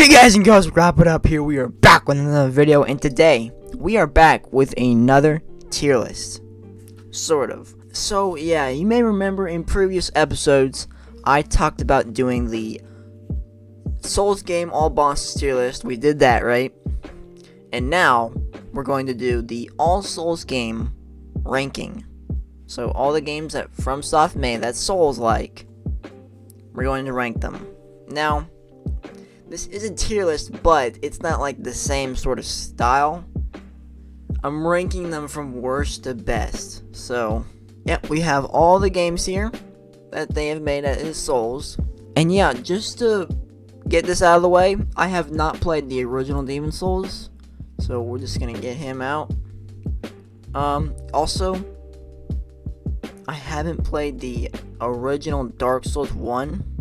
Hey guys and girls, wrap it up here. We are back with another video, and today we are back with another tier list. Sort of. So yeah, you may remember in previous episodes I talked about doing the Souls game all bosses tier list. We did that, right? And now we're going to do the all Souls game ranking. So all the games that FromSoft made that Souls like, we're going to rank them. Now, this is a tier list, but it's not like the same sort of style. I'm ranking them from worst to best. So, yeah, we have all the games here that they have made as Souls. And yeah, just to get this out of the way, I have not played the original Demon Souls, so we're just gonna get him out. Also, I haven't played the original Dark Souls 1.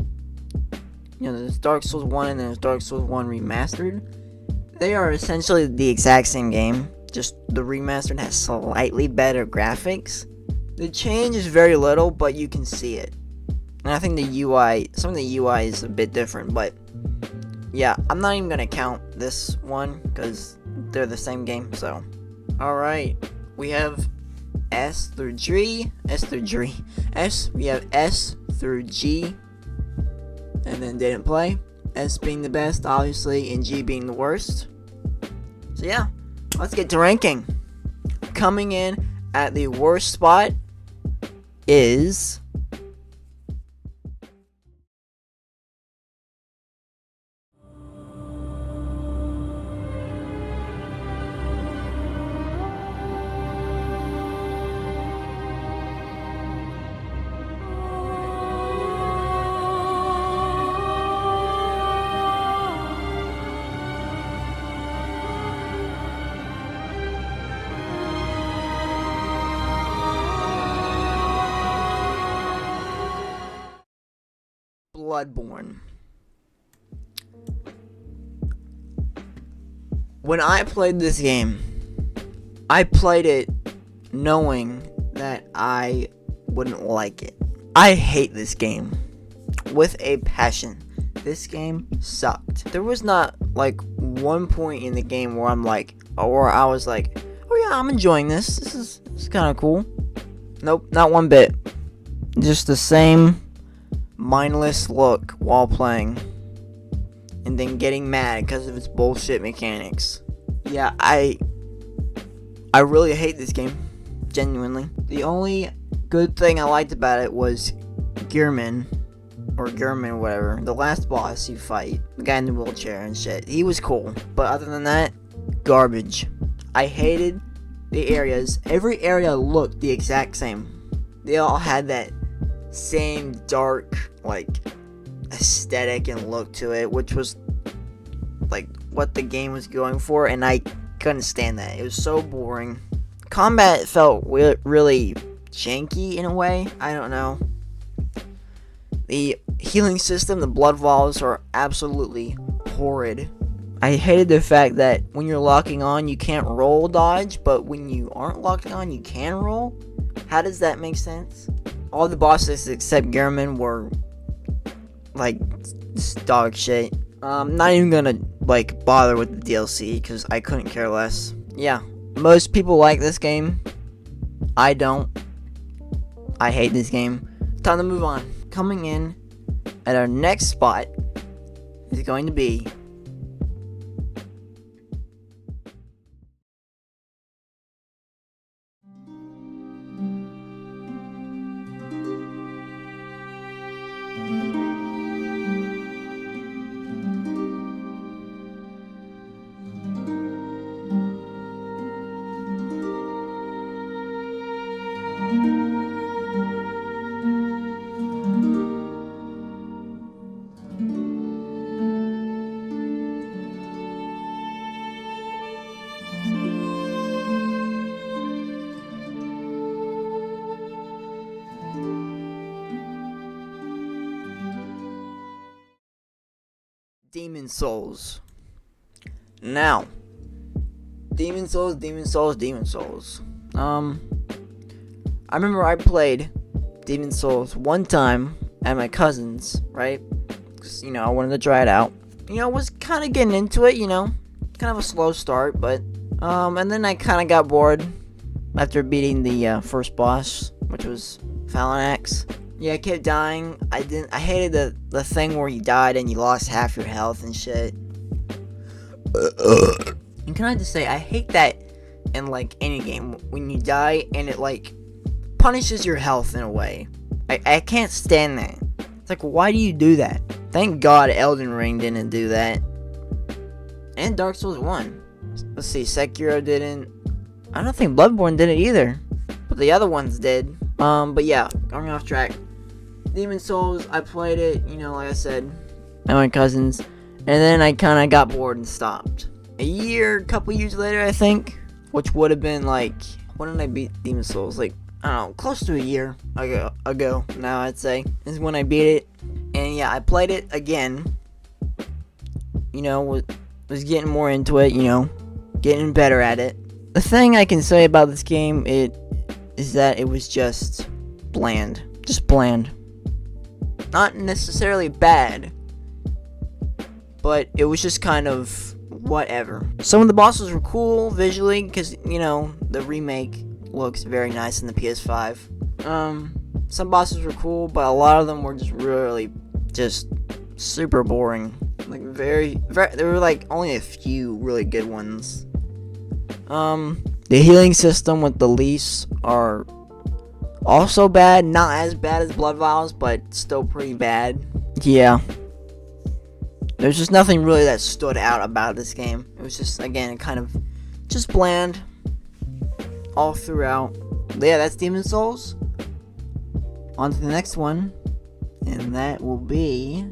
You know, there's Dark Souls 1 and there's Dark Souls 1 Remastered. They are essentially the exact same game, just the Remastered has slightly better graphics. The change is very little, but you can see it. And I think the UI, some of the UI is a bit different, but yeah, I'm not even gonna count this one because they're the same game, so. Alright, we have S through G, we have S through G, and then didn't play. S being the best, obviously, and G being the worst. So yeah, let's get to ranking. Coming in at the worst spot is Bloodborne. When I played this game, I played it knowing that I wouldn't like it. I hate this game with a passion. This game sucked. There was not like one point in the game where I was like, oh yeah, I'm enjoying this. This is kind of cool. Nope, not one bit. Just the same mindless look while playing, and then getting mad because of its bullshit mechanics. Yeah, I really hate this game, genuinely. The only good thing I liked about it was Gearman, whatever, the last boss you fight, the guy in the wheelchair and shit. He was cool, but other than that, garbage. I hated the areas. Every area looked the exact same. They all had that same dark, like, aesthetic and look to it, which was like what the game was going for, and I couldn't stand that. It was so boring. Combat felt really janky in a way. I don't know. The healing system, the blood vials, are absolutely horrid. I hated the fact that when you're locking on, you can't roll dodge, but when you aren't locking on, you can roll. How does that make sense? All the bosses except Gearman were like dog shit. Not even gonna like bother with the DLC because I couldn't care less. Yeah, most people like this game. I don't. I hate this game. Time to move on. Coming in at our next spot is going to be Demon Souls. Now, Demon Souls. I remember I played Demon Souls one time at my cousin's, right? Because, I wanted to try it out. was kind of getting into it, kind of a slow start, but, and then I kind of got bored after beating the first boss, which was Phalanx. Yeah, I kept dying. I hated the thing where you died and you lost half your health and shit. And can I just say, I hate that in, like, any game, when you die and it, like, punishes your health in a way. I can't stand that. It's like, why do you do that? Thank God Elden Ring didn't do that. And Dark Souls 1. Let's see, Sekiro didn't. I don't think Bloodborne did it either. But the other ones did. But yeah, going off track. Demon Souls, I played it, like I said, at my cousin's. And then I kind of got bored and stopped. A couple years later, I think. Which would have been like, when did I beat Demon Souls? Like, I don't know, close to a year ago now, I'd say, is when I beat it. And yeah, I played it again. Was getting more into it, getting better at it. The thing I can say about this game is that it was just bland. Just bland. Not necessarily bad, but it was just kind of whatever. Some of the bosses were cool visually, because, the remake looks very nice in the PS5. Some bosses were cool, but a lot of them were just really just super boring. Like, very, there were like only a few really good ones. The healing system with the leash are also bad. Not as bad as blood vials, but still pretty bad. Yeah. There's just nothing really that stood out about this game. It was just, again, kind of just bland all throughout. But yeah, that's Demon Souls. On to the next one. And that will be...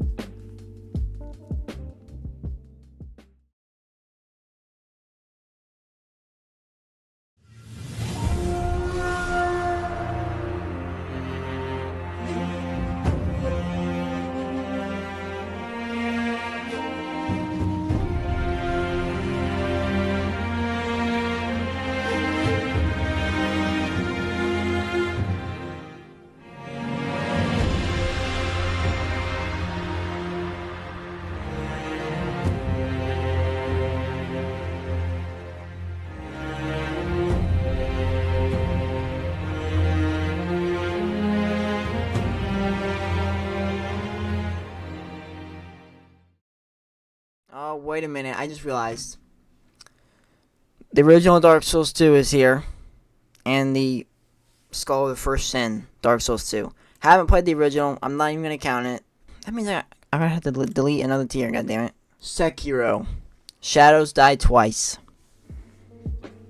Oh, wait a minute. I just realized. The original Dark Souls 2 is here. And the Skull of the First Sin, Dark Souls 2. Haven't played the original. I'm not even going to count it. That means I'm going to have to delete another tier, goddammit. Sekiro. Shadows Die Twice.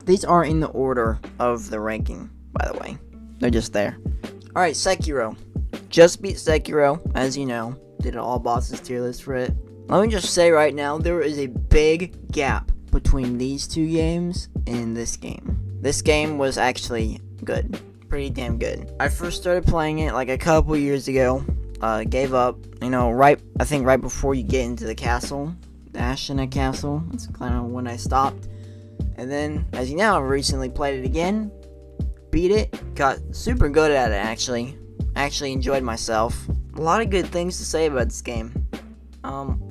These aren't in the order of the ranking, by the way. They're just there. Alright, Sekiro. Just beat Sekiro, as you know. Did an all bosses tier list for it. Let me just say right now, there is a big gap between these two games and this game. This game was actually good. Pretty damn good. I first started playing it like a couple years ago. Gave up, I think right before you get into the castle. The Ashina Castle. That's kind of when I stopped. And then, as you know, I recently played it again. Beat it. Got super good at it, actually. Actually enjoyed myself. A lot of good things to say about this game.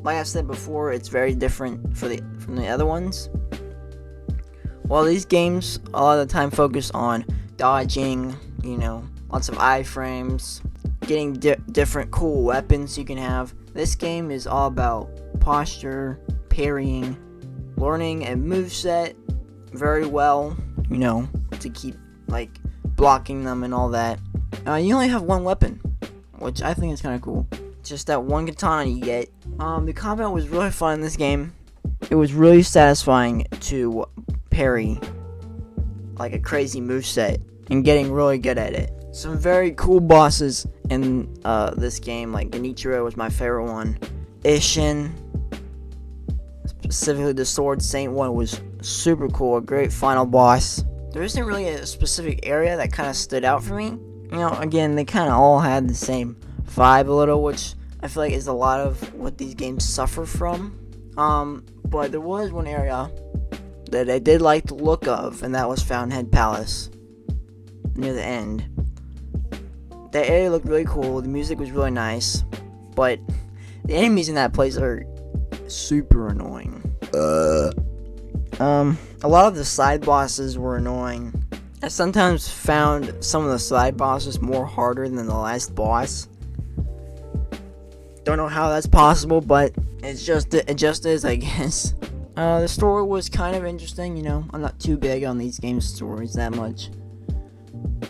Like I said before, it's very different from the other ones. While these games a lot of the time focus on dodging, lots of iframes, getting different cool weapons you can have, this game is all about posture, parrying, learning a moveset very well, to keep, blocking them and all that. You only have one weapon, which I think is kind of cool. Just that one katana you get. The combat was really fun in this game. It was really satisfying to parry like a crazy moveset and getting really good at it. Some very cool bosses in this game, like Genichiro was my favorite one. Ishin, specifically the Sword Saint one, was super cool. A great final boss. There isn't really a specific area that kind of stood out for me. Again, they kind of all had the same vibe a little, which I feel like is a lot of what these games suffer from. But there was one area that I did like the look of, and that was Fountainhead Palace, near the end. That area looked really cool, the music was really nice, but the enemies in that place are super annoying. A lot of the side bosses were annoying. I sometimes found some of the side bosses more harder than the last boss. Don't know how that's possible, but it just is, I guess. The story was kind of interesting, I'm not too big on these game stories that much.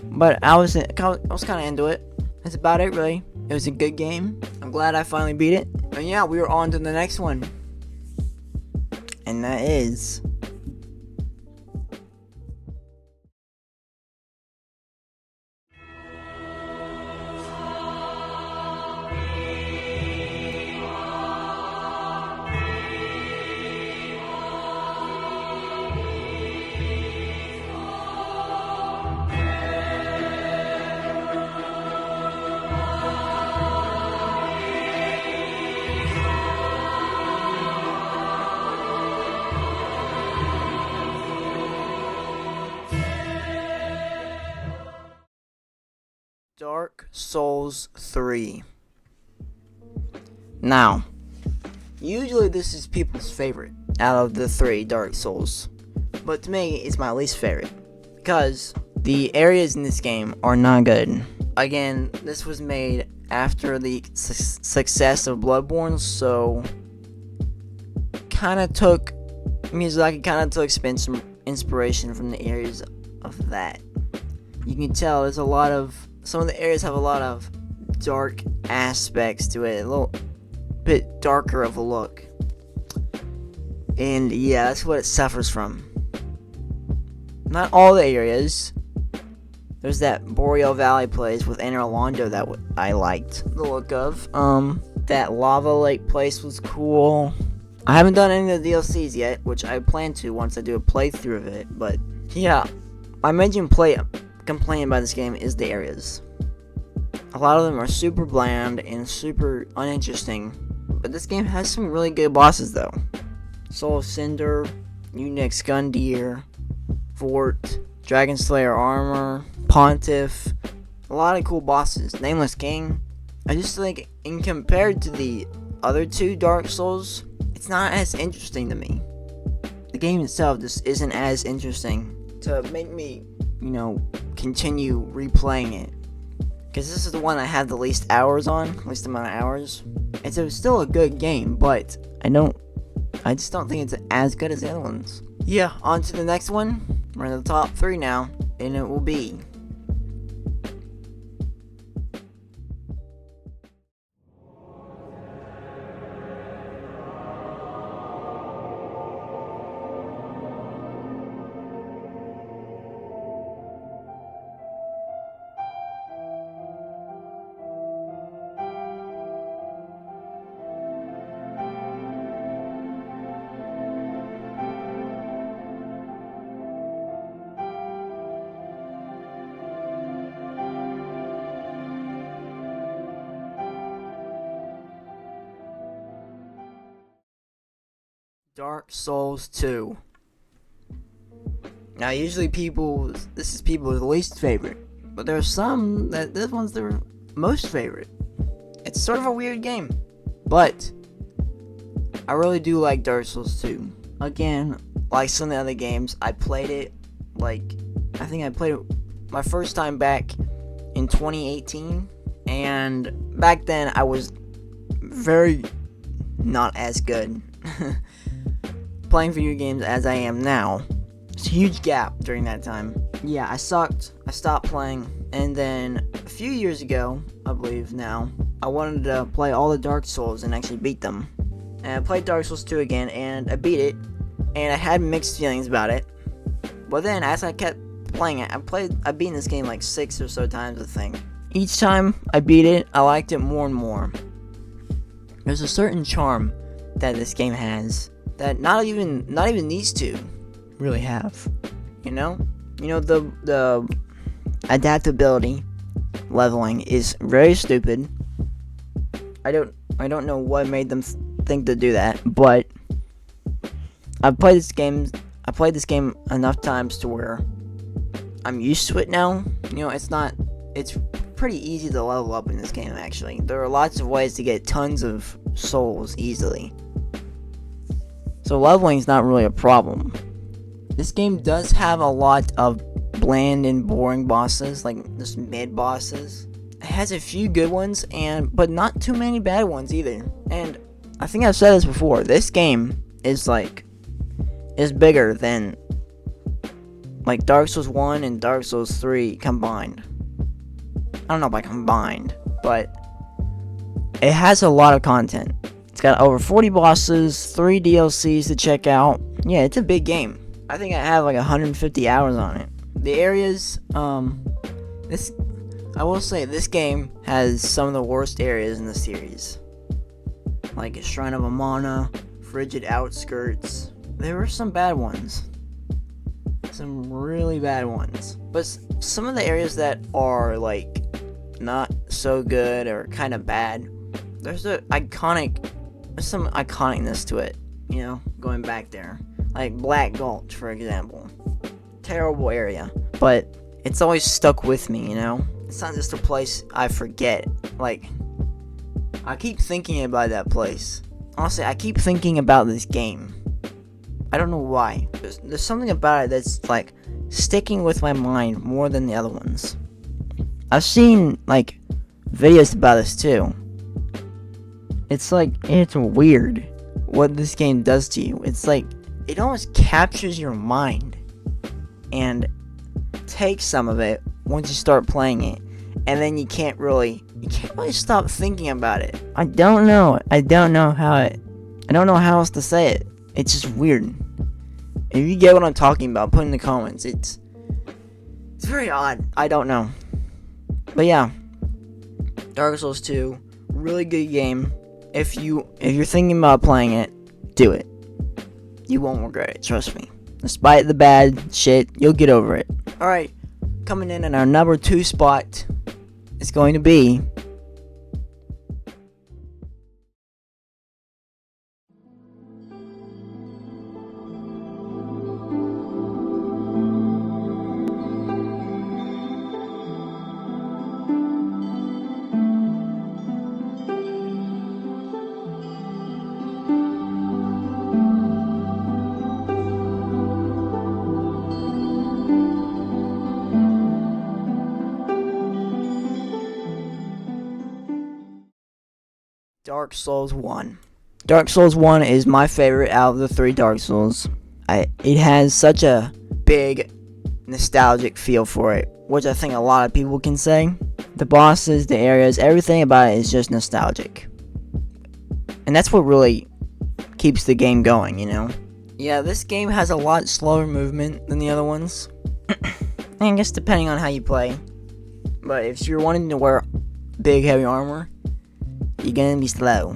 But I was kind of into it. That's about it, really. It was a good game. I'm glad I finally beat it. And yeah, we were on to the next one. And that is... Dark Souls 3. Now, usually this is people's favorite out of the 3 Dark Souls, but to me, it's my least favorite, because the areas in this game are not good. Again, this was made after the success of Bloodborne, so Miyazaki kind of took some inspiration from the areas of that. You can tell there's some of the areas have a lot of dark aspects to it, a little bit darker of a look. And yeah, that's what it suffers from. Not all the areas. There's that Boreal Valley place with Anor Londo that I liked the look of. That lava lake place was cool. I haven't done any of the DLCs yet, which I plan to once I do a playthrough of it. But yeah, my main complaint about this game is the areas. A lot of them are super bland and super uninteresting, but this game has some really good bosses though. Soul Cinder, Unix Gundyr, Fort, Dragon Slayer Armor, Pontiff, a lot of cool bosses. Nameless King. I just think, in compared to the other 2 Dark Souls, it's not as interesting to me. The game itself just isn't as interesting to make me, continue replaying it. Because this is the one I have the least hours on, least amount of hours. It's still a good game, but I just don't think it's as good as the other ones. Yeah, on to the next one. We're in the top 3 now, and it will be... Dark Souls 2. Now, usually this is people's least favorite, but there are some that this one's their most favorite. It's sort of a weird game, but I really do like Dark Souls 2. Again, like some of the other games, I played it, I think I played it my first time back in 2018, and back then I was very not as good playing video games as I am now. It's a huge gap during that time. Yeah, I sucked. I stopped playing. And then a few years ago, I believe now, I wanted to play all the Dark Souls and actually beat them. And I played Dark Souls 2 again, and I beat it. And I had mixed feelings about it. But then, as I kept playing it, I've beaten this game like 6 or so times, I think. Each time I beat it, I liked it more and more. There's a certain charm that this game has that not even these 2 really have. The adaptability leveling is very stupid. I don't know what made them think to do that, but I've played this game enough times to where I'm used to it now. It's pretty easy to level up in this game, actually. There are lots of ways to get tons of souls easily. So leveling's not really a problem. This game does have a lot of bland and boring bosses, like just mid bosses. It has a few good ones, but not too many bad ones either. And I think I've said this before, this game is bigger than like Dark Souls 1 and Dark Souls 3 combined. I don't know about combined, but it has a lot of content. It's got over 40 bosses, 3 DLCs to check out. Yeah, it's a big game. I think I have like 150 hours on it. The areas, I will say this game has some of the worst areas in the series. Like Shrine of Amana, Frigid Outskirts. There were some bad ones. Some really bad ones. But some of the areas that are like not so good or kind of bad, there's some iconicness to it, you know, going back there. Like Black Gulch, for example. Terrible area, but it's always stuck with me, you know? It's not just a place I forget. Like, I keep thinking about that place. Honestly, I keep thinking about this game. I don't know why. There's something about it that's, like, sticking with my mind more than the other ones. I've seen, like, videos about this, too. It's weird what this game does to you. It's like, it almost captures your mind and takes some of it once you start playing it, and then you can't really stop thinking about it. I don't know how else to say it. It's just weird. If you get what I'm talking about, put in the comments. It's very odd. I don't know. But yeah, Dark Souls 2, really good game. If you're thinking about playing it, do it. You won't regret it, trust me. Despite the bad shit, you'll get over it. Alright, coming in our number 2 spot is going to be Dark Souls 1. Dark Souls 1 is my favorite out of the 3 Dark Souls. It has such a big nostalgic feel for it, which I think a lot of people can say. The bosses, the areas, everything about it is just nostalgic. And that's what really keeps the game going, you know? Yeah, this game has a lot slower movement than the other ones. I guess depending on how you play. But if you're wanting to wear big heavy armor, you're gonna be slow.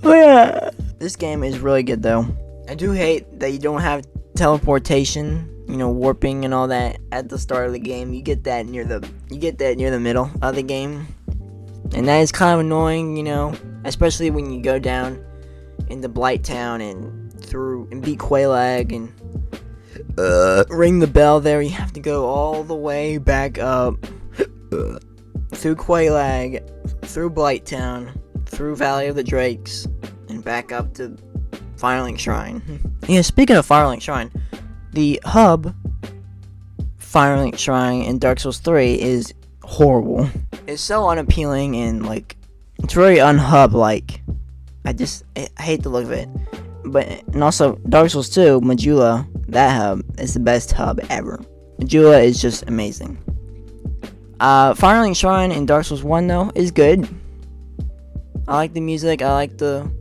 Oh yeah. This game is really good though. I do hate that you don't have teleportation, you know, warping and all that at the start of the game. You get that near the middle of the game. And that is kind of annoying, you know, especially when you go down into Blighttown and beat Quelaag and ring the bell there. You have to go all the way back up through Quelaag, through Blighttown, through Valley of the Drakes, and back up to Firelink Shrine. Yeah, speaking of Firelink Shrine, the hub Firelink Shrine in Dark Souls 3 is horrible. It's so unappealing and, like, it's very unhub-like. I hate the look of it. And also, Dark Souls 2, Majula, that hub, is the best hub ever. Majula is just amazing. Firelink Shrine in Dark Souls 1, though, is good. I like the music, I like the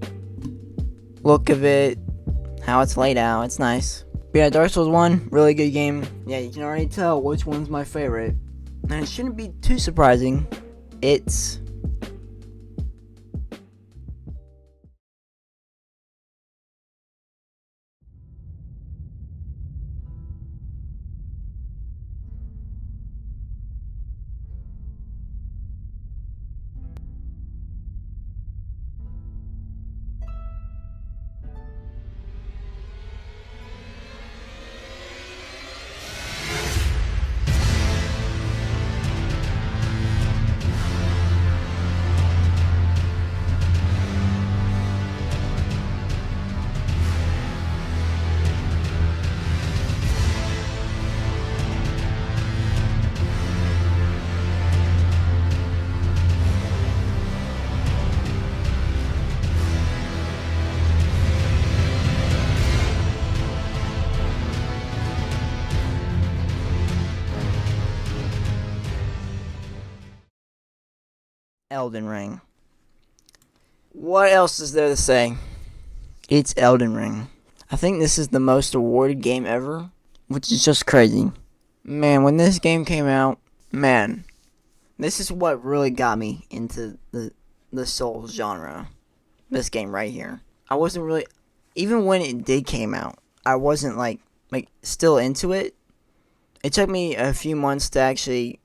look of it, how it's laid out, it's nice. But yeah, Dark Souls 1, really good game. Yeah, you can already tell which one's my favorite. And it shouldn't be too surprising. It's Elden Ring. What else is there to say? It's Elden Ring. I think this is the most awarded game ever, which is just crazy. Man, when this game came out, man, this is what really got me into the Souls genre. This game right here. I wasn't really, even when it did came out, I wasn't like still into it. It took me a few months to actually,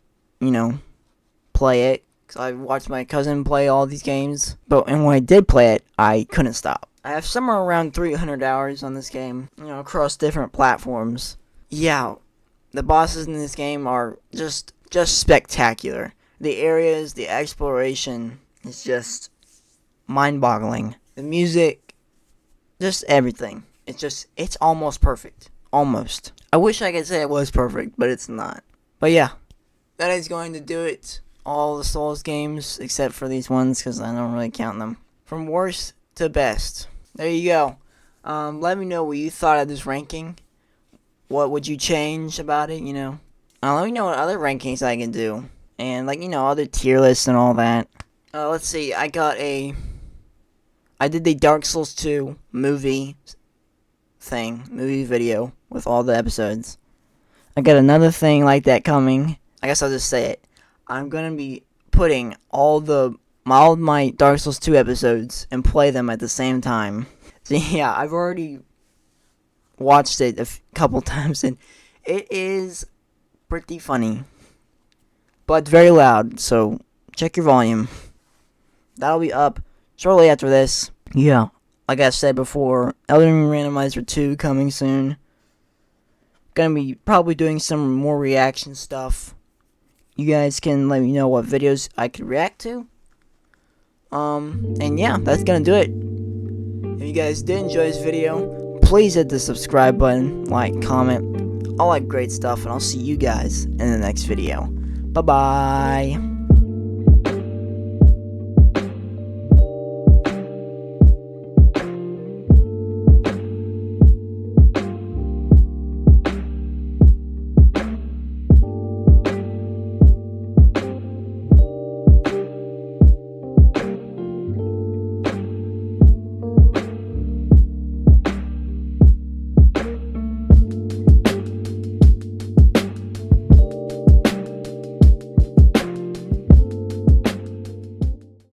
play it. Cause I watched my cousin play all these games. And when I did play it, I couldn't stop. I have somewhere around 300 hours on this game, across different platforms. Yeah, the bosses in this game are just spectacular. The areas, the exploration is just mind-boggling. The music, just everything. It's almost perfect. Almost. I wish I could say it was perfect, but it's not. But yeah, that is going to do it. All the Souls games, except for these ones, because I don't really count them. From worst to best. There you go. Let me know what you thought of this ranking. What would you change about it, let me know what other rankings I can do. And, other tier lists and all that. Let's see. I did the Dark Souls 2 movie video with all the episodes. I got another thing like that coming. I guess I'll just say it. I'm going to be putting all my Dark Souls 2 episodes and play them at the same time. So yeah, I've already watched it a couple times and it is pretty funny. But very loud, so check your volume. That'll be up shortly after this. Yeah, like I said before, Elden Ring Randomizer 2 coming soon. Gonna be probably doing some more reaction stuff. You guys can let me know what videos I could react to. And yeah, that's gonna do it. If you guys did enjoy this video, please hit the subscribe button, like, comment, all that great stuff, and I'll see you guys in the next video. Bye-bye.